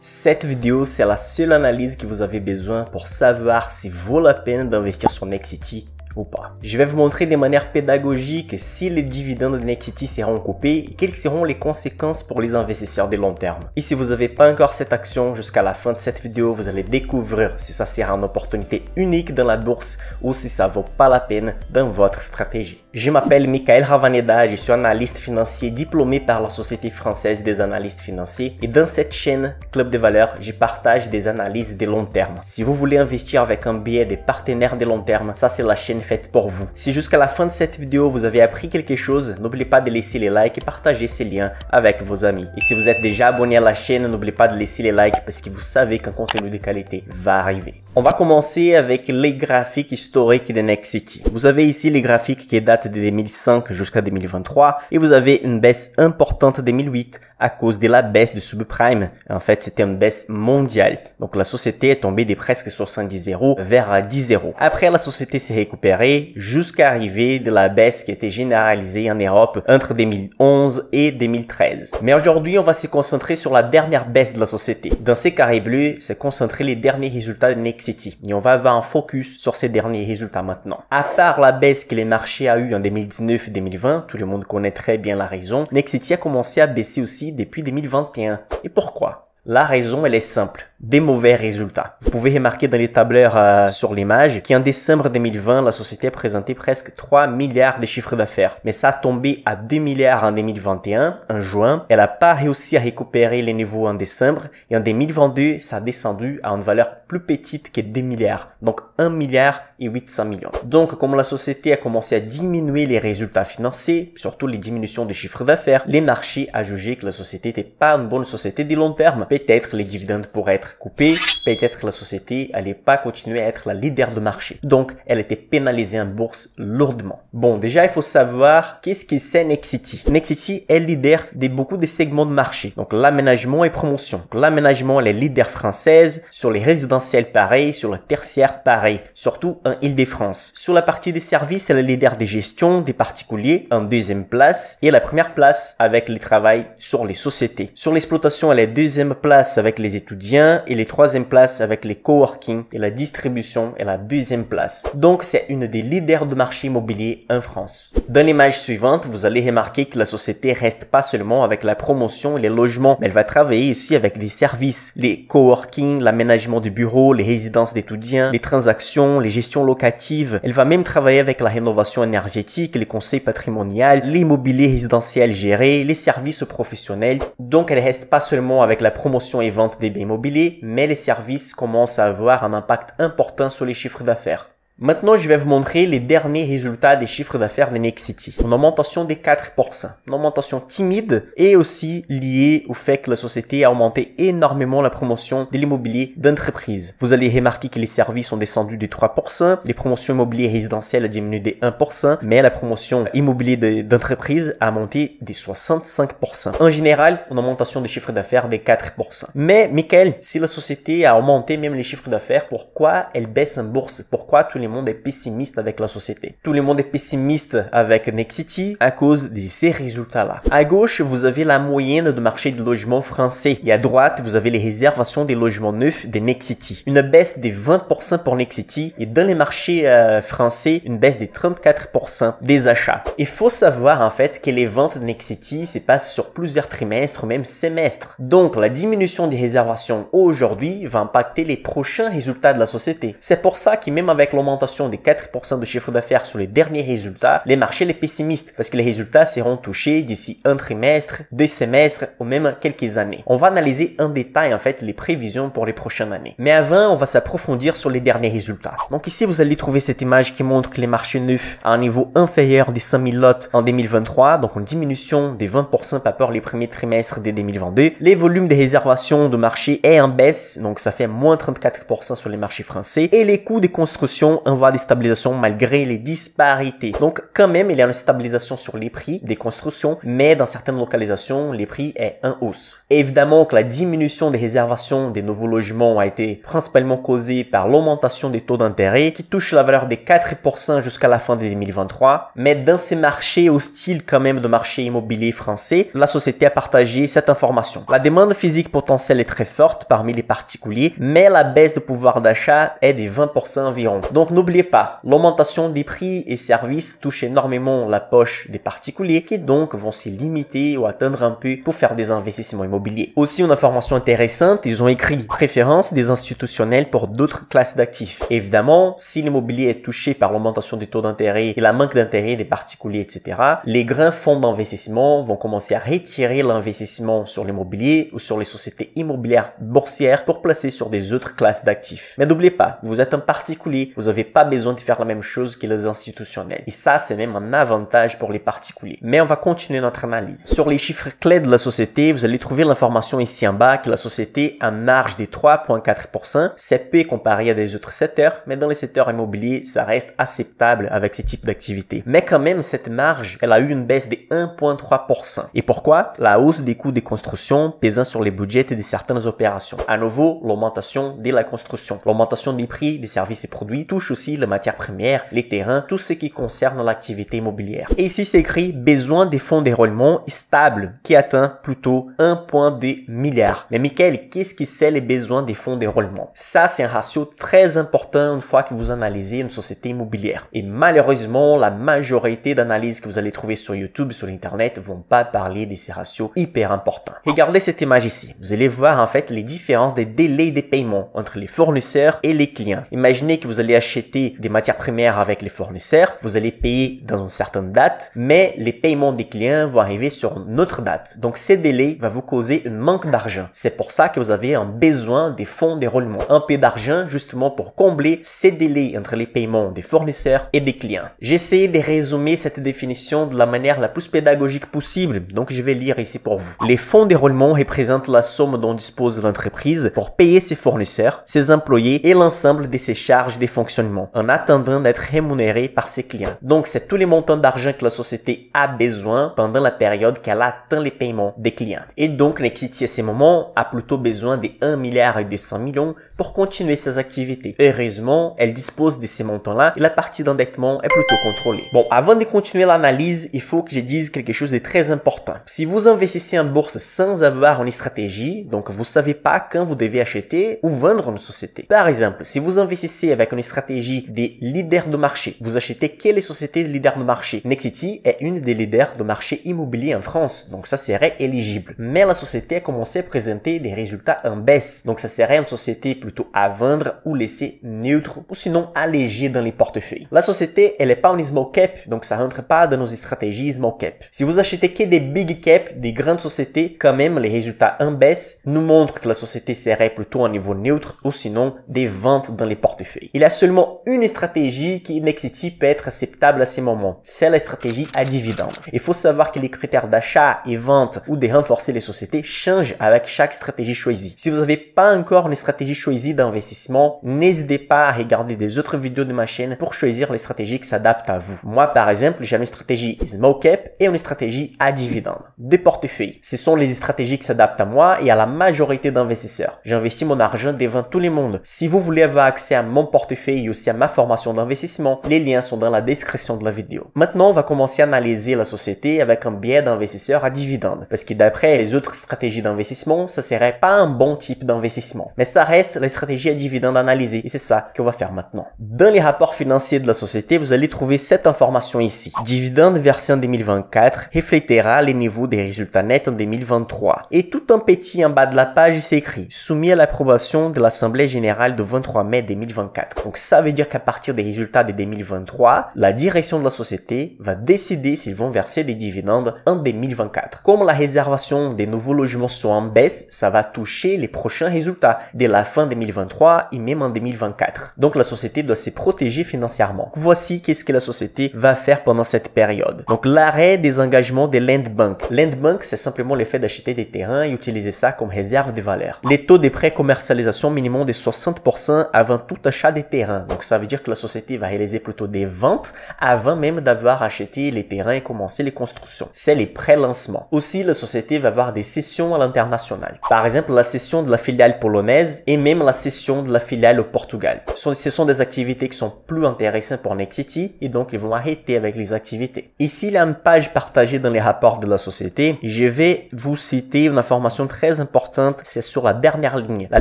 Cette vidéo, c'est la seule analyse que vous avez besoin pour savoir si vaut la peine d'investir sur Nexity ou pas. Je vais vous montrer de manière pédagogique si les dividendes de Nexity seront coupés et quelles seront les conséquences pour les investisseurs de long terme. Et si vous n'avez pas encore cette action, jusqu'à la fin de cette vidéo, vous allez découvrir si ça sera une opportunité unique dans la bourse ou si ça vaut pas la peine dans votre stratégie. Je m'appelle Michael Ravaneda, je suis analyste financier diplômé par la Société française des analystes financiers et dans cette chaîne Club de valeurs, je partage des analyses de long terme. Si vous voulez investir avec un biais des partenaires de long terme, ça c'est la chaîne faite pour vous. Si jusqu'à la fin de cette vidéo vous avez appris quelque chose, n'oubliez pas de laisser les likes et partager ces liens avec vos amis. Et si vous êtes déjà abonné à la chaîne, n'oubliez pas de laisser les likes parce que vous savez qu'un contenu de qualité va arriver. On va commencer avec les graphiques historiques de Nexity. Vous avez ici les graphiques qui datent de 2005 jusqu'à 2023 et vous avez une baisse importante en 2008 à cause de la baisse du subprime. En fait, c'était une baisse mondiale. Donc la société est tombée de presque 70 € vers 10 €. Après, la société s'est récupérée jusqu'à arriver de la baisse qui était généralisée en Europe entre 2011 et 2013. Mais aujourd'hui, on va se concentrer sur la dernière baisse de la société. Dans ces carrés bleus, c'est concentrer les derniers résultats de Nexity. Et on va avoir un focus sur ces derniers résultats maintenant. À part la baisse que les marchés a eu en 2019-2020, tout le monde connaît très bien la raison, Nexity a commencé à baisser aussi depuis 2021. Et pourquoi? La raison, elle est simple. Des mauvais résultats. Vous pouvez remarquer dans les tableurs sur l'image qu'en décembre 2020, la société a présenté presque 3 milliards de chiffres d'affaires. Mais ça a tombé à 2 milliards en 2021, en juin. Elle n'a pas réussi à récupérer les niveaux en décembre. Et en 2022, ça a descendu à une valeur plus petite que 2 milliards. Donc 1 milliard et 800 millions. Donc, comme la société a commencé à diminuer les résultats financiers, surtout les diminutions de chiffres d'affaires, les marchés ont jugé que la société n'était pas une bonne société de long terme. Peut-être les dividendes pourraient être coupés, peut-être que la société n'allait pas continuer à être la leader de marché. Donc, elle était pénalisée en bourse lourdement. Bon, déjà, il faut savoir qu'est-ce que c'est Nexity. Nexity est leader de beaucoup de segments de marché. Donc, l'aménagement et promotion. L'aménagement, elle est leader française. Sur les résidentiels, pareil. Sur le tertiaire, pareil. Surtout en Île-de-France. Sur la partie des services, elle est leader des gestions des particuliers en deuxième place. Et la première place avec le travail sur les sociétés. Sur l'exploitation, elle est deuxième place avec les étudiants et les troisième place avec les coworking et la distribution est la deuxième place. Donc, c'est une des leaders de marché immobilier en France. Dans l'image suivante, vous allez remarquer que la société reste pas seulement avec la promotion et les logements, mais elle va travailler aussi avec des services, les coworking, l'aménagement du bureau, les résidences d'étudiants, les transactions, les gestions locatives. Elle va même travailler avec la rénovation énergétique, les conseils patrimoniaux, l'immobilier résidentiel géré, les services professionnels. Donc, elle reste pas seulement avec la promotion et vente des biens immobiliers, mais les services commencent à avoir un impact important sur les chiffres d'affaires. Maintenant, je vais vous montrer les derniers résultats des chiffres d'affaires de Nexity. Une augmentation de 4%. Une augmentation timide et aussi liée au fait que la société a augmenté énormément la promotion de l'immobilier d'entreprise. Vous allez remarquer que les services ont descendu de 3%, les promotions immobilières résidentielles ont diminué de 1%, mais la promotion immobilier d'entreprise a monté de 65%. En général, une augmentation des chiffres d'affaires de 4%. Mais, Michael, si la société a augmenté même les chiffres d'affaires, pourquoi elle baisse en bourse? Pourquoi tout le monde est pessimiste avec la société? Tout le monde est pessimiste avec Nexity à cause de ces résultats-là. À gauche, vous avez la moyenne de marché de logements français et à droite, vous avez les réservations des logements neufs de Nexity. Une baisse de 20% pour Nexity et dans les marchés français, une baisse de 34% des achats. Il faut savoir en fait que les ventes de Nexity se passent sur plusieurs trimestres ou même semestres. Donc, la diminution des réservations aujourd'hui va impacter les prochains résultats de la société. C'est pour ça que même avec l'augmentation de 4% de chiffre d'affaires sur les derniers résultats, les marchés les pessimistes parce que les résultats seront touchés d'ici un trimestre, 2 semestres ou même quelques années. On va analyser en détail en fait les prévisions pour les prochaines années. Mais avant, on va s'approfondir sur les derniers résultats. Donc ici, vous allez trouver cette image qui montre que les marchés neufs à un niveau inférieur des 100 000 lots en 2023, donc une diminution de 20% par rapport aux premiers trimestres de 2022. Les volumes de réservations de marché est en baisse, donc ça fait moins 34% sur les marchés français et les coûts de construction en voie de stabilisation malgré les disparités. Donc quand même, il y a une stabilisation sur les prix des constructions, mais dans certaines localisations, les prix est en hausse. Et évidemment que la diminution des réservations des nouveaux logements a été principalement causée par l'augmentation des taux d'intérêt qui touche la valeur des 4% jusqu'à la fin de 2023. Mais dans ces marchés hostiles quand même de marché immobilier français, la société a partagé cette information. La demande physique potentielle est très forte parmi les particuliers, mais la baisse de pouvoir d'achat est de 20% environ. Donc n'oubliez pas, l'augmentation des prix et services touche énormément la poche des particuliers qui donc vont se limiter ou attendre un peu pour faire des investissements immobiliers. Aussi une information intéressante, ils ont écrit préférence des institutionnels pour d'autres classes d'actifs. Évidemment, si l'immobilier est touché par l'augmentation des taux d'intérêt et la manque d'intérêt des particuliers, etc., les grands fonds d'investissement vont commencer à retirer l'investissement sur l'immobilier ou sur les sociétés immobilières boursières pour placer sur des autres classes d'actifs. Mais n'oubliez pas, vous êtes un particulier, vous n'avez pas besoin de faire la même chose que les institutionnels. Et ça, c'est même un avantage pour les particuliers. Mais on va continuer notre analyse. Sur les chiffres clés de la société, vous allez trouver l'information ici en bas que la société a une marge de 3,4%. C'est peu comparé à des autres secteurs, mais dans les secteurs immobiliers, ça reste acceptable avec ce type d'activité. Mais quand même, cette marge, elle a eu une baisse de 1,3%. Et pourquoi? La hausse des coûts des constructions pesant sur les budgets de certaines opérations. À nouveau, l'augmentation de la construction. L'augmentation des prix des services et produits touche aussi les matières premières, les terrains, tout ce qui concerne l'activité immobilière. Et ici, c'est écrit besoin des fonds d'enrôlement stable qui atteint plutôt 1,2 milliard. Mais Michael, qu'est-ce que c'est les besoins des fonds d'enrôlement? Ça, c'est un ratio très important une fois que vous analysez une société immobilière. Et malheureusement, la majorité d'analyses que vous allez trouver sur YouTube, sur Internet, vont pas parler de ces ratios hyper importants. Regardez cette image ici. Vous allez voir en fait les différences des délais de paiement entre les fournisseurs et les clients. Imaginez que vous allez acheter des matières premières avec les fournisseurs, vous allez payer dans une certaine date, mais les paiements des clients vont arriver sur une autre date. Donc ces délais vont vous causer un manque d'argent. C'est pour ça que vous avez un besoin des fonds d'enrôlement. Un peu d'argent justement pour combler ces délais entre les paiements des fournisseurs et des clients. J'ai essayé de résumer cette définition de la manière la plus pédagogique possible, donc je vais lire ici pour vous. Les fonds d'enrôlement représentent la somme dont dispose l'entreprise pour payer ses fournisseurs, ses employés et l'ensemble de ses charges de fonctionnement en attendant d'être rémunéré par ses clients. Donc c'est tous les montants d'argent que la société a besoin pendant la période qu'elle atteint les paiements des clients. Et donc Nexity à ces moments a plutôt besoin de 1 milliard et 200 millions pour continuer ses activités. Heureusement, elle dispose de ces montants-là et la partie d'endettement est plutôt contrôlée. Bon, avant de continuer l'analyse, il faut que je dise quelque chose de très important. Si vous investissez en bourse sans avoir une stratégie, donc vous savez pas quand vous devez acheter ou vendre une société. Par exemple, si vous investissez avec une stratégie des leaders de marché, vous achetez quelle société de leaders de marché? Nexity est une des leaders de marché immobilier en France, donc ça serait éligible. Mais la société a commencé à présenter des résultats en baisse, donc ça serait une société plutôt à vendre ou laisser neutre ou sinon allégée dans les portefeuilles. La société, elle est pas en small cap, donc ça rentre pas dans nos stratégies small cap. Si vous achetez que des big cap, des grandes sociétés, quand même les résultats en baisse nous montrent que la société serait plutôt à niveau neutre ou sinon des ventes dans les portefeuilles. Il y a seulement une stratégie qui Nexity peut être acceptable à ces moments, c'est la stratégie à dividende. Il faut savoir que les critères d'achat et vente ou de renforcer les sociétés changent avec chaque stratégie choisie. Si vous n'avez pas encore une stratégie choisie d'investissement, n'hésitez pas à regarder des autres vidéos de ma chaîne pour choisir les stratégies qui s'adaptent à vous. Moi, par exemple, j'ai une stratégie small cap et une stratégie à dividende. Des portefeuilles. Ce sont les stratégies qui s'adaptent à moi et à la majorité d'investisseurs. J'investis mon argent devant tout le monde. Si vous voulez avoir accès à mon portefeuille et aussi à ma formation d'investissement, les liens sont dans la description de la vidéo. Maintenant, on va commencer à analyser la société avec un biais d'investisseur à dividende. Parce que d'après les autres stratégies d'investissement, ça serait pas un bon type d'investissement. Mais ça reste la stratégie à dividende analysée et c'est ça qu'on va faire maintenant. Dans les rapports financiers de la société, vous allez trouver cette information ici. Dividende versé en 2024 reflétera les niveaux des résultats nets en 2023. Et tout en petit en bas de la page, c'est écrit soumis à l'approbation de l'Assemblée générale du 23 mai 2024. Donc ça veut dire qu'à partir des résultats de 2023, la direction de la société va décider s'ils vont verser des dividendes en 2024. Comme la réservation des nouveaux logements sont en baisse, ça va toucher les prochains résultats dès la fin 2023 et même en 2024. Donc la société doit se protéger financièrement. Voici qu'est-ce que la société va faire pendant cette période. Donc l'arrêt des engagements des land bank. Land bank, c'est simplement le fait d'acheter des terrains et utiliser ça comme réserve de valeur. Les taux de pré-commercialisation minimum de 60% avant tout achat des terrains. Donc ça veut dire que la société va réaliser plutôt des ventes avant même d'avoir acheté les terrains et commencé les constructions. C'est les pré-lancements. Aussi, la société va avoir des cessions à l'international. Par exemple, la cession de la filiale polonaise et même la cession de la filiale au Portugal. Ce sont des activités qui sont plus intéressantes pour Nexity et donc ils vont arrêter avec les activités. Ici, il y a une page partagée dans les rapports de la société et je vais vous citer une information très importante. C'est sur la dernière ligne, la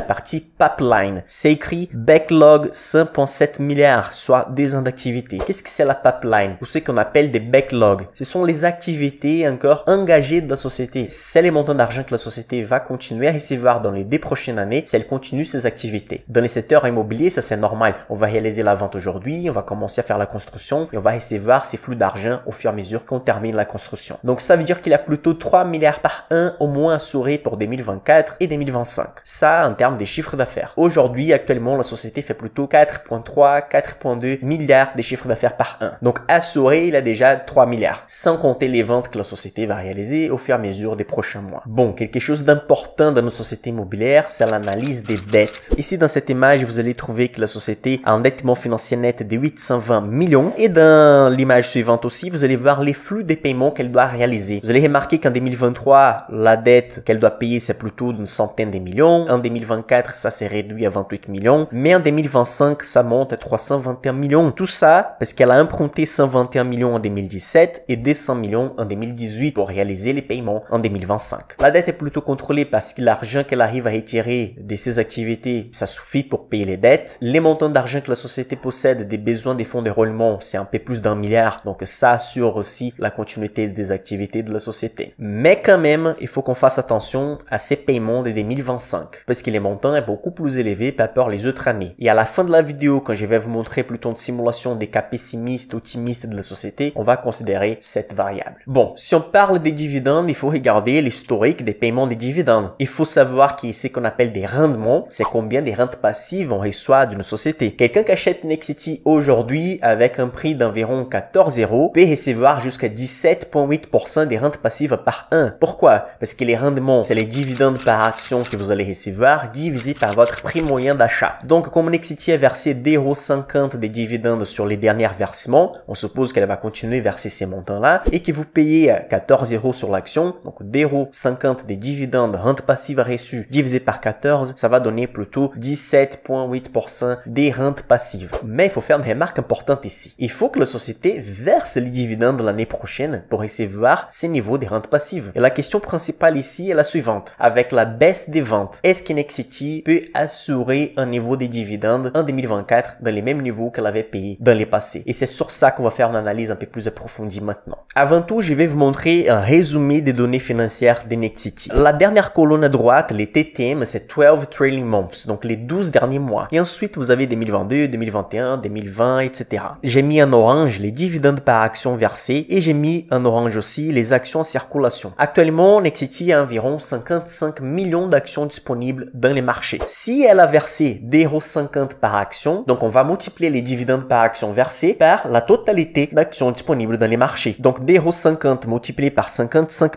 partie pipeline. C'est écrit backlog 5,7 milliards, soit des ans d'activité. Qu'est-ce que c'est la pipeline? Ou ce qu'on appelle des backlogs. Ce sont les activités encore engagées de la société. C'est les montants d'argent que la société va continuer à recevoir dans les 2 prochaines années si elle continue ses activités. Dans les secteurs immobiliers, ça c'est normal. On va réaliser la vente aujourd'hui, on va commencer à faire la construction et on va recevoir ces flux d'argent au fur et à mesure qu'on termine la construction. Donc ça veut dire qu'il y a plutôt 3 milliards par an au moins assurés pour 2024 et 2025. Ça en termes des chiffres d'affaires. Aujourd'hui, actuellement, la société fait plutôt 4,3, 4,2 milliards de chiffres d'affaires par an. Donc assuré, il a déjà 3 milliards, sans compter les ventes que la société va réaliser au fur et à mesure des prochains mois. Bon, quelque chose d'important dans nos sociétés immobilières, c'est l'analyse des dettes. Ici, dans cette image, vous allez trouver que la société a un endettement financier net de 820 millions. Et dans l'image suivante aussi, vous allez voir les flux des paiements qu'elle doit réaliser. Vous allez remarquer qu'en 2023, la dette qu'elle doit payer, c'est plutôt d'une centaine de millions. En 2024, ça s'est réduit à 28 millions. Mais en 2025, ça monte à 321 millions. Tout ça parce qu'elle a emprunté 121 millions en 2017 et 200 millions en 2018 pour réaliser les paiements en 2025. La dette est plutôt contrôlée parce que l'argent qu'elle arrive à retirer de ses activités, ça suffit pour payer les dettes. Les montants d'argent que la société possède des besoins des fonds de roulement, c'est un peu plus d'1 milliard. Donc ça assure aussi la continuité des activités de la société. Mais quand même, il faut qu'on fasse attention à ces paiements de 2025 parce que les montants est beaucoup plus élevé par rapport les autres années. Et à la fin de la vidéo, quand je vais vous montrer plutôt une simulation des cas pessimistes, optimistes de la société, on va considérer cette variable. Bon, si on parle des dividendes, il faut regarder l'historique des paiements des dividendes. Il faut savoir que ce qu'on appelle des rendements, c'est combien des rentes passives on reçoit d'une société. Quelqu'un qui achète Nexity aujourd'hui avec un prix d'environ 14 € peut recevoir jusqu'à 17,8% des rentes passives par an. Pourquoi? Parce que les rendements, c'est les dividendes par action que vous allez recevoir divisé par votre prix moyen d'achat. Donc, comme Nexity a versé 2,50 € des dividendes sur les derniers versements, on suppose qu'elle va continuer à verser ces montants-là et que vous payez 14 € sur l'action, donc 2,50 € des dividendes rente passive reçues divisé par 14, ça va donner plutôt 17,8% des rentes passives. Mais il faut faire une remarque importante ici. Il faut que la société verse les dividendes l'année prochaine pour recevoir ces niveaux de rentes passives. Et la question principale ici est la suivante. Avec la baisse des ventes, est-ce que Nexity peut assurer un niveau des dividendes en 2024 dans les mêmes niveaux qu'elle avait payé dans les passés? Et c'est sur ça qu'on va faire une analyse un peu plus approfondie maintenant. Avant tout, je vais vous montrer un résumé des données financières de Nexity. La dernière colonne à droite, les TTM, c'est 12 trailing months, donc les 12 derniers mois. Et ensuite, vous avez 2022, 2021, 2020, etc. J'ai mis en orange les dividendes par action versés et j'ai mis en orange aussi les actions en circulation. Actuellement, Nexity a environ 55 millions d'actions disponibles dans les marchés. Si elle a versé 2,50 € par action, donc on va multiplier les dividendes par action versés par la totalité d'actions disponibles dans les marchés. Donc 2,50 € multiplié par 55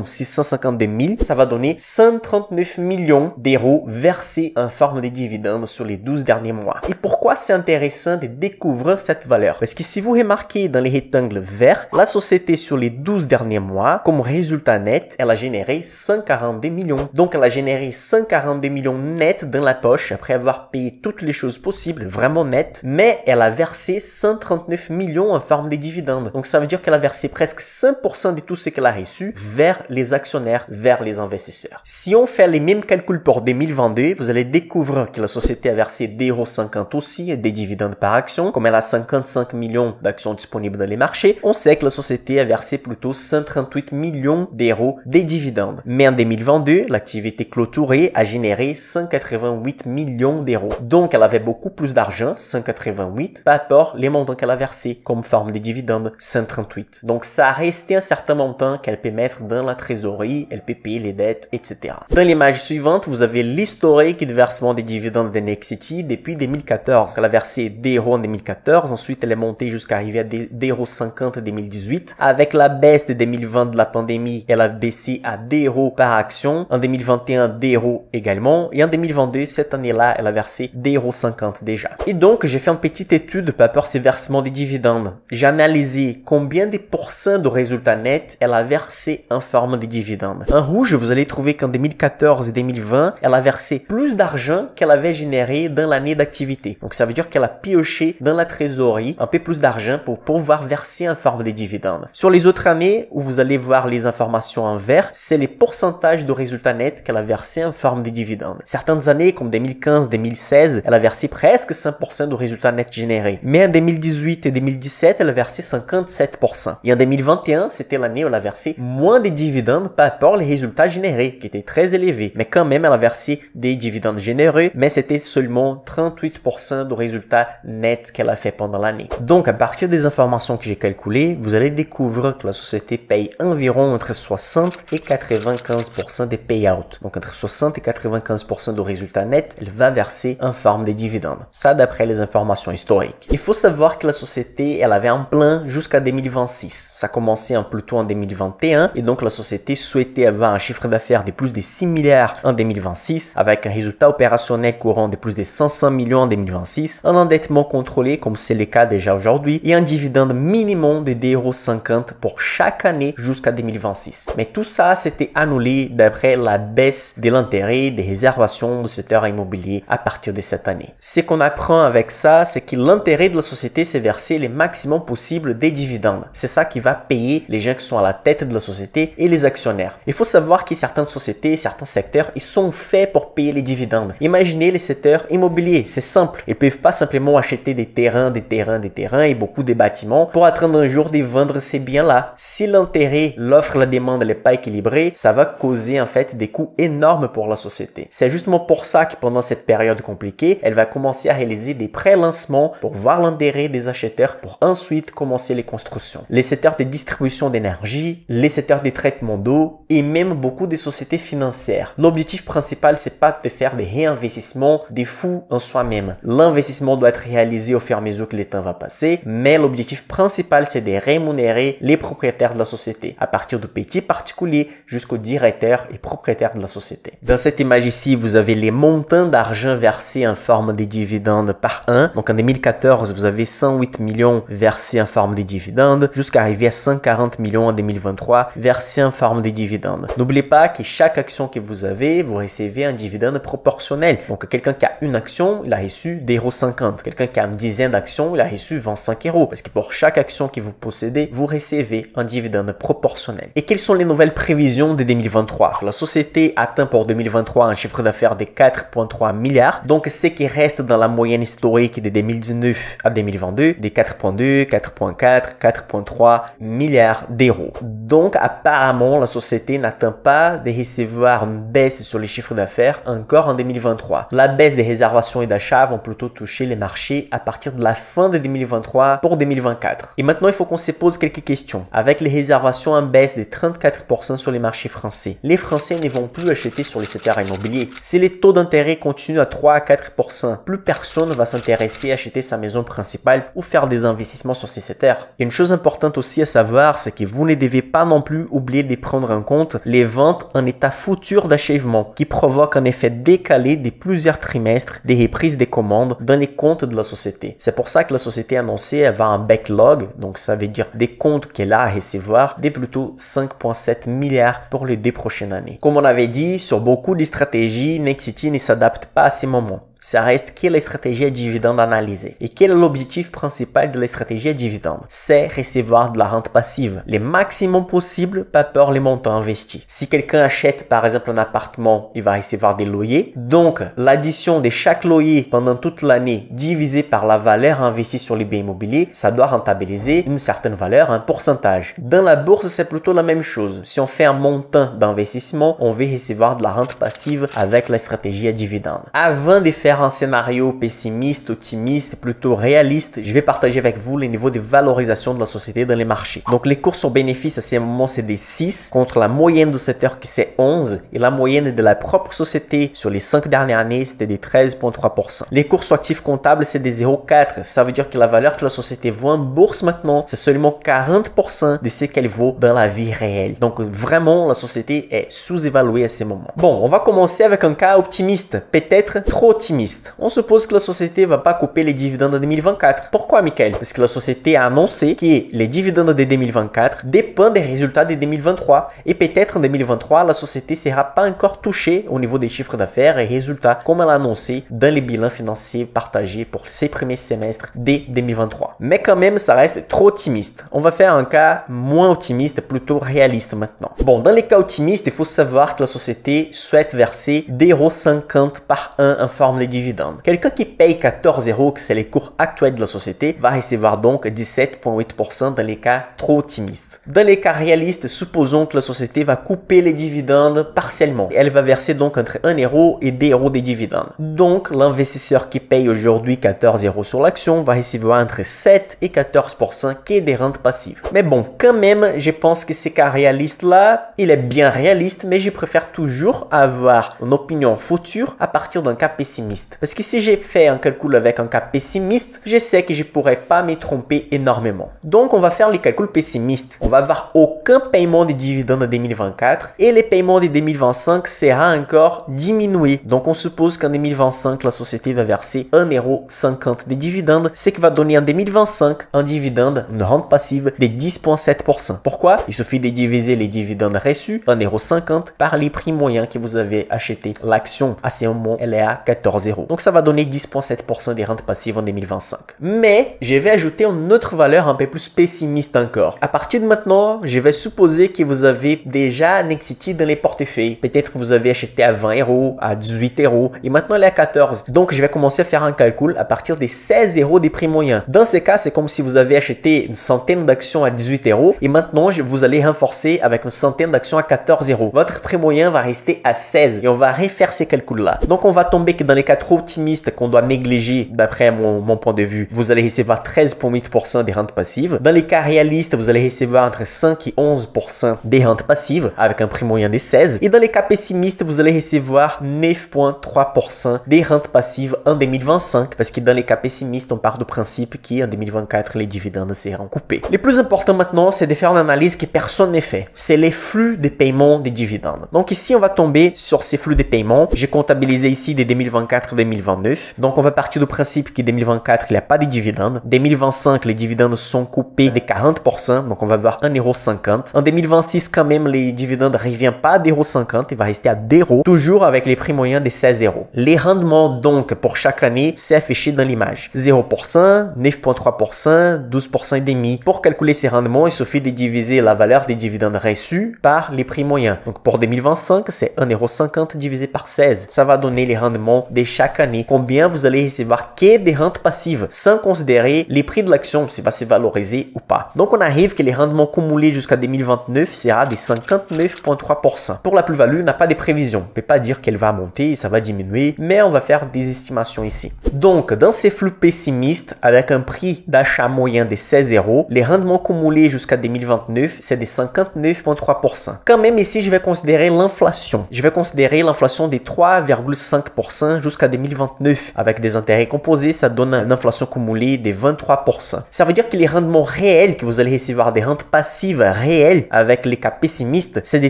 652 000, ça va donner 139 millions d'euros versés en forme de dividendes sur les 12 derniers mois. Et pourquoi c'est intéressant de découvrir cette valeur? Parce que si vous remarquez dans les rectangles verts, la société sur les 12 derniers mois, comme résultat net, elle a généré 142 millions. Donc elle a généré 142 millions net dans la poche après avoir payé toutes les choses possibles, vraiment net, mais elle a versé 139 millions en forme de dividendes. Donc ça veut dire qu'elle a versé presque 5% de tout ce qu'elle a reçu vers les actionnaires, vers les investisseurs. Si on fait les mêmes calculs pour 2022, vous allez découvrir que la société a versé 2,50 € aussi des dividendes par action. Comme elle a 55 millions d'actions disponibles dans les marchés, on sait que la société a versé plutôt 138 millions d'euros des dividendes. Mais en 2022, l'activité clôturée a généré 188 millions d'euros. Donc elle avait beaucoup plus d'argent, 188, par rapport les montants qu'elle a versés comme forme de dividendes, 138. Donc ça a resté un certain montant qu'elle peut mettre dans la trésorerie, elle peut payer les dettes, etc. Dans l'image suivante, vous avez l'historique de versement des dividendes de Nexity depuis 2014. Elle a versé 2 € en 2014, ensuite elle est montée jusqu'à arriver à 2,50 € en 2018. Avec la baisse de 2020 de la pandémie, elle a baissé à 2 € par action. En 2021, 2 € également. Et en 2022, cette année-là, elle a versé 2,50 € déjà. Et donc, j'ai fait une petite étude par rapport à ces versements des dividendes. J'ai analysé combien de pourcents de résultats nets elle a versé en forme de dividendes. En rouge, vous allez trouver qu'en 2014 et 2020, elle a versé plus d'argent qu'elle avait généré dans l'année d'activité. Donc, ça veut dire qu'elle a pioché dans la trésorerie un peu plus d'argent pour pouvoir verser en forme de dividendes. Sur les autres années, où vous allez voir les informations en vert, c'est les pourcentages de résultats nets qu'elle a versé en forme de dividendes. Certaines années, comme 2015-2016, elle a versé presque 100% de résultats nets générés. Mais en 2018 et 2017, elle a versé 57%. Et en 2021, c'était l'année où elle a versé moins de dividendes par rapport aux résultats générés, qui étaient très élevés. Mais quand même, elle a versé des dividendes généreux, mais c'était seulement 38% de résultats nets qu'elle a fait pendant l'année. Donc, à partir des informations que j'ai calculées, vous allez découvrir que la société paye environ entre 60 et 95% des payouts. Donc, entre 60 et 95% de résultats nets, elle va verser en forme de dividendes. Ça, d'après les informations historiques. Il faut savoir que la société, elle avait un plan jusqu'à 2026. Ça commençait plutôt en 2021 et donc la société souhaitait avoir un chiffre d'affaires de plus de 6 milliards en 2026 avec un résultat opérationnel courant de plus de 500 millions en 2026, un endettement contrôlé comme c'est le cas déjà aujourd'hui et un dividende minimum de 2,50 € pour chaque année jusqu'à 2026. Mais tout ça, c'était annulé d'après la baisse de l'intérêt des réservations du secteur immobilier à partir de cette année. Ce qu'on apprend avec ça, c'est que l'intérêt de la société, c'est verser le maximum possible des dividendes. C'est ça qui va payer les gens qui sont à la tête de la société et les actionnaires. Il faut savoir que certaines sociétés, certains secteurs, ils sont faits pour payer les dividendes. Imaginez les secteurs immobiliers, c'est simple. Ils ne peuvent pas simplement acheter des terrains et beaucoup de bâtiments pour attendre un jour de vendre ces biens-là. Si l'intérêt, l'offre, la demande n'est pas équilibrée, ça va causer en fait des coûts énormes pour la société. C'est justement pour ça que pendant cette période compliquée, elle va commencer à réaliser des pré-lancements pour voir l'intérêt des acheteurs pour ensuite commencer les constructions. Les secteurs de distribution d'énergie, les secteurs de traitement d'eau et même beaucoup de sociétés financières. L'objectif principal, c'est pas de faire des réinvestissements des fous en soi-même. L'investissement doit être réalisé au fur et à mesure que le temps va passer, mais l'objectif principal, c'est de rémunérer les propriétaires de la société, à partir de petits particuliers jusqu'aux directeurs et propriétaires de la société. Dans cette image ici, vous avez les montants d'argent versés en forme de dividendes par an. Donc en 2014, vous avez 108 millions versés en forme de dividendes, jusqu'à arriver à 140 millions en 2023 versés en forme de dividendes. N'oubliez pas que chaque action que vous avez, vous recevez un dividende proportionnel. Donc quelqu'un qui a une action, il a reçu 2,50 €. Quelqu'un qui a une dizaine d'actions, il a reçu 25 €. Parce que pour chaque action que vous possédez, vous recevez un dividende proportionnel. Et quelles sont les nouvelles prévisions de 2023? La société atteint pour 2023 un chiffre d'affaires de 4,3 milliards. Donc ce qui reste dans la moyenne historique de 2019 à 2022, des 4,2, 4,4, 4,3 milliards d'euros. Donc apparemment, la société n'attend pas de recevoir une baisse sur les chiffres d'affaires encore en 2023. La baisse des réservations et d'achats vont plutôt toucher les marchés à partir de la fin de 2023 pour 2024. Et maintenant, il faut qu'on se pose quelques questions. Avec les réservations en baisse de 34% sur les marchés français, les Français ne vont plus acheter sur les secteurs immobiliers. Si les taux d'intérêt continuent à 3 à 4%, plus personne ne va s'intéresser à acheter sa maison principale ou faire des investissements sur ces secteurs. Et une chose importante aussi à savoir, c'est que vous ne devez pas non plus oublier de prendre en compte les ventes en état futur d'achèvement qui provoquent un effet décalé de plusieurs trimestres des reprises des commandes dans les comptes de la société. C'est pour ça que la société a annoncé avoir un backlog, donc ça veut dire des comptes qu'elle a à recevoir, de plutôt 5,7 milliards pour les 2 prochaines années. Comme on avait dit, sur beaucoup de stratégies, Nexity ne s'adapte pas à ces moments. Ça reste quelle est la stratégie à dividende analysée. Et quel est l'objectif principal de la stratégie à dividende? C'est recevoir de la rente passive, le maximum possible, pas peur les montants investis. Si quelqu'un achète par exemple un appartement, il va recevoir des loyers. Donc, l'addition de chaque loyer pendant toute l'année divisé par la valeur investie sur les biens immobiliers, ça doit rentabiliser une certaine valeur, un pourcentage. Dans la bourse, c'est plutôt la même chose. Si on fait un montant d'investissement, on veut recevoir de la rente passive avec la stratégie à dividende. Avant de faire un scénario pessimiste, optimiste, plutôt réaliste, je vais partager avec vous les niveaux de valorisation de la société dans les marchés. Donc les cours sur bénéfices à ce moment c'est des 6 contre la moyenne du secteur qui c'est 11 et la moyenne de la propre société sur les 5 dernières années c'était des 13,3%. Les cours sur actifs comptables c'est des 0,4. Ça veut dire que la valeur que la société vaut en bourse maintenant c'est seulement 40% de ce qu'elle vaut dans la vie réelle. Donc vraiment la société est sous-évaluée à ce moment. Bon, on va commencer avec un cas optimiste, peut-être trop optimiste. optimiste. On suppose que la société va pas couper les dividendes en 2024. Pourquoi, Michael? Parce que la société a annoncé que les dividendes de 2024 dépendent des résultats de 2023. Et peut-être en 2023, la société ne sera pas encore touchée au niveau des chiffres d'affaires et résultats comme elle a annoncé dans les bilans financiers partagés pour ses premiers semestres de 2023. Mais quand même, ça reste trop optimiste. On va faire un cas moins optimiste, plutôt réaliste maintenant. Bon, dans les cas optimistes, il faut savoir que la société souhaite verser 2,50 € par an en forme de dividendes. Quelqu'un qui paye 14 €, que c'est les cours actuels de la société, va recevoir donc 17,8% dans les cas trop optimistes. Dans les cas réalistes, supposons que la société va couper les dividendes partiellement. Elle va verser donc entre 1 € et 2 € de dividendes. Donc, l'investisseur qui paye aujourd'hui 14 € sur l'action va recevoir entre 7 et 14% qui est des rentes passives. Mais bon, quand même, je pense que ces cas réalistes-là, il est bien réaliste, mais je préfère toujours avoir une opinion future à partir d'un cas pessimiste. Parce que si j'ai fait un calcul avec un cas pessimiste, je sais que je ne pourrais pas me tromper énormément. Donc, on va faire les calculs pessimistes. On va avoir aucun paiement de dividendes en 2024 et les paiements de 2025 sera encore diminué. Donc, on suppose qu'en 2025, la société va verser 1,50 € de dividendes, ce qui va donner en 2025 un dividende, une rente passive de 10,7%. Pourquoi? Il suffit de diviser les dividendes reçus, 1,50 € par les prix moyens que vous avez acheté. L'action, à ce moment, elle est à 14 €. Donc, ça va donner 10,7% des rentes passives en 2025. Mais, je vais ajouter une autre valeur un peu plus pessimiste encore. À partir de maintenant, je vais supposer que vous avez déjà Nexity dans les portefeuilles. Peut-être que vous avez acheté à 20 €, à 18 € et maintenant elle est à 14. Donc, je vais commencer à faire un calcul à partir des 16 € des prix moyens. Dans ce cas, c'est comme si vous avez acheté une centaine d'actions à 18 € et maintenant, vous allez renforcer avec une centaine d'actions à 14 €. Votre prix moyen va rester à 16 et on va refaire ces calculs-là. Donc, on va tomber que dans les cas trop optimistes qu'on doit négliger d'après mon point de vue, vous allez recevoir 13,8% des rentes passives. Dans les cas réalistes, vous allez recevoir entre 5 et 11% des rentes passives avec un prix moyen de 16. Et dans les cas pessimistes, vous allez recevoir 9,3% des rentes passives en 2025 parce que dans les cas pessimistes, on part du principe qu'en 2024, les dividendes seront coupés. Le plus important maintenant, c'est de faire une analyse que personne n'a fait. C'est les flux de paiement des dividendes. Donc ici, on va tomber sur ces flux de paiement. J'ai comptabilisé ici de 2024 et 2029. Donc on va partir du principe que 2024, il n'y a pas de dividendes. 2025, les dividendes sont coupés de 40%. Donc on va avoir 1,50 €. En 2026, quand même, les dividendes ne reviennent pas à 2,50 €. Il va rester à 2 €, toujours avec les prix moyens de 16 €. Les rendements, donc, pour chaque année, c'est affiché dans l'image. 0%, 9,3%, 12,5%. Pour calculer ces rendements, il suffit de diviser la valeur des dividendes reçus par les prix moyens. Donc pour 2025, c'est 1,50 € divisé par 16. Ça va donner les rendements de chaque année. Combien vous allez recevoir que des rentes passives, sans considérer les prix de l'action, si va se valoriser ou pas. Donc on arrive que les rendements cumulés jusqu'à 2029 sera de 59,3%. Pour la plus-value, on n'a pas de prévision. On ne peut pas dire qu'elle va monter, ça va diminuer, mais on va faire des estimations ici. Donc, dans ces flux pessimistes, avec un prix d'achat moyen de 16 €, les rendements cumulés jusqu'à 2029, c'est de 59,3%. Quand même, ici, je vais considérer l'inflation. Je vais considérer l'inflation de 3,5% jusqu'à 2029. Avec des intérêts composés, ça donne une inflation cumulée de 23%. Ça veut dire que les rendements réels que vous allez recevoir, des rentes passives réelles avec les cas pessimistes, c'est de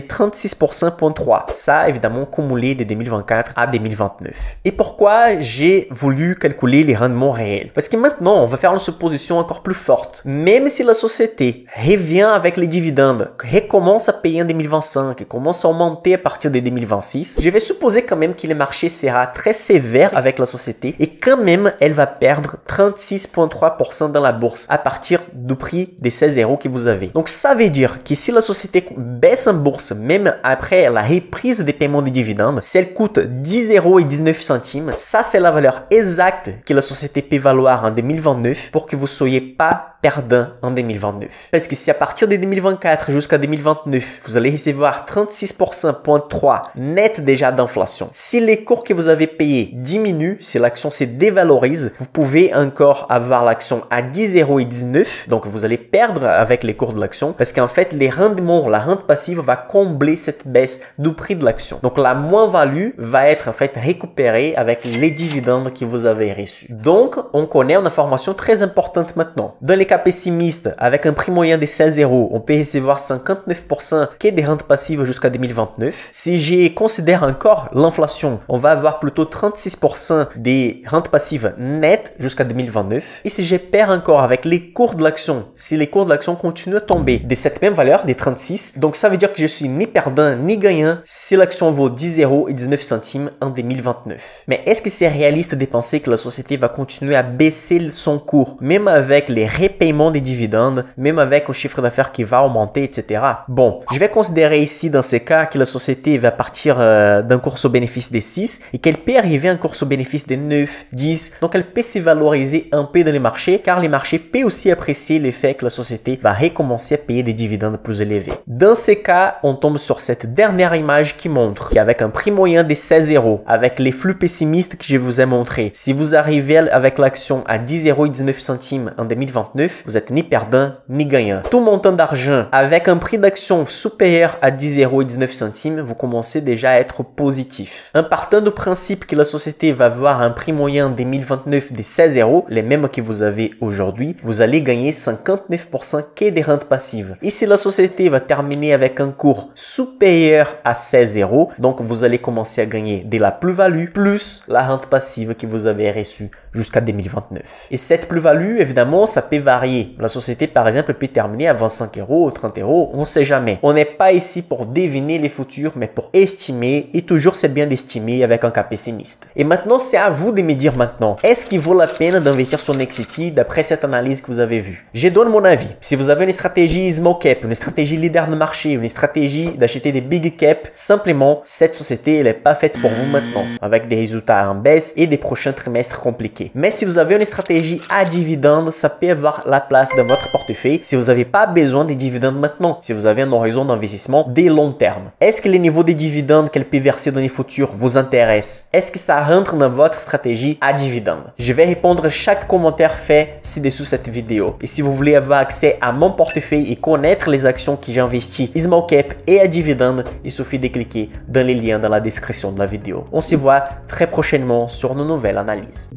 36,3%. Ça, évidemment, cumulé de 2024 à 2029. Et pourquoi j'ai voulu calculer les rendements réels? Parce que maintenant, on va faire une supposition encore plus forte. Même si la société revient avec les dividendes, recommence à payer en 2025 et commence à augmenter à partir de 2026, je vais supposer quand même que le marché sera très sévère avec la société et quand même, elle va perdre 36,3% dans la bourse à partir du prix des 16 € que vous avez. Donc, ça veut dire que si la société baisse en bourse, même après la reprise des paiements de dividendes, si elle coûte 10,19 €, ça c'est la valeur exacte que la société peut valoir en 2029 pour que vous ne soyez pas perdant en 2029. Parce que si à partir de 2024 jusqu'à 2029, vous allez recevoir 36,3% net déjà d'inflation. Si les cours que vous avez payés diminuent, si l'action se dévalorise, vous pouvez encore avoir l'action à 10,19 €. Donc, vous allez perdre avec les cours de l'action parce qu'en fait, les rendements, la rente passive va combler cette baisse du prix de l'action. Donc, la moins-value va être en fait récupérée avec les dividendes que vous avez reçus. Donc, on connaît une information très importante maintenant. Dans les cas cas pessimiste, avec un prix moyen de 16 €, on peut recevoir 59% qui est des rentes passives jusqu'à 2029. Si je considère encore l'inflation, on va avoir plutôt 36% des rentes passives nettes jusqu'à 2029. Et si je perds encore avec les cours de l'action, si les cours de l'action continuent à tomber de cette même valeur, des 36, donc ça veut dire que je suis ni perdant ni gagnant si l'action vaut 10,19 € en 2029. Mais est-ce que c'est réaliste de penser que la société va continuer à baisser son cours, même avec les repaiements des dividendes, même avec un chiffre d'affaires qui va augmenter, etc. Bon, je vais considérer ici dans ces cas que la société va partir d'un cours au bénéfice de 6 et qu'elle peut arriver à un cours au bénéfice de 9, 10. Donc elle peut se valoriser un peu dans les marchés car les marchés peuvent aussi apprécier le fait que la société va recommencer à payer des dividendes plus élevés. Dans ces cas, on tombe sur cette dernière image qui montre qu'avec un prix moyen de 16 €, avec les flux pessimistes que je vous ai montré, si vous arrivez avec l'action à 10,19 € en 2029, vous êtes ni perdant ni gagnant. Tout montant d'argent avec un prix d'action supérieur à 10,19 €, vous commencez déjà à être positif. En partant du principe que la société va avoir un prix moyen en 2029 de 16 €, les mêmes que vous avez aujourd'hui, vous allez gagner 59% qui est des rentes passives. Et si la société va terminer avec un cours supérieur à 16 €, donc vous allez commencer à gagner de la plus-value plus la rente passive que vous avez reçue jusqu'à 2029. Et cette plus-value, évidemment, ça peut varier. La société, par exemple, peut terminer à 25 € ou 30 €, on ne sait jamais. On n'est pas ici pour deviner les futurs, mais pour estimer, et toujours c'est bien d'estimer avec un cas pessimiste. Et maintenant, c'est à vous de me dire maintenant, est-ce qu'il vaut la peine d'investir sur Nexity d'après cette analyse que vous avez vue? Je donne mon avis. Si vous avez une stratégie small cap, une stratégie leader de marché, une stratégie d'acheter des big cap, simplement, cette société, elle n'est pas faite pour vous maintenant, avec des résultats en baisse et des prochains trimestres compliqués. Mais si vous avez une stratégie à dividendes, ça peut avoir la place dans votre portefeuille si vous n'avez pas besoin des dividendes maintenant, si vous avez un horizon d'investissement de long terme. Est-ce que les niveaux des dividendes qu'elle peut verser dans les futurs vous intéressent? Est-ce que ça rentre dans votre stratégie à dividendes? Je vais répondre à chaque commentaire fait ci-dessous cette vidéo. Et si vous voulez avoir accès à mon portefeuille et connaître les actions que j'ai investies small cap et à dividendes, il suffit de cliquer dans les liens dans la description de la vidéo. On se voit très prochainement sur nos nouvelles analyses.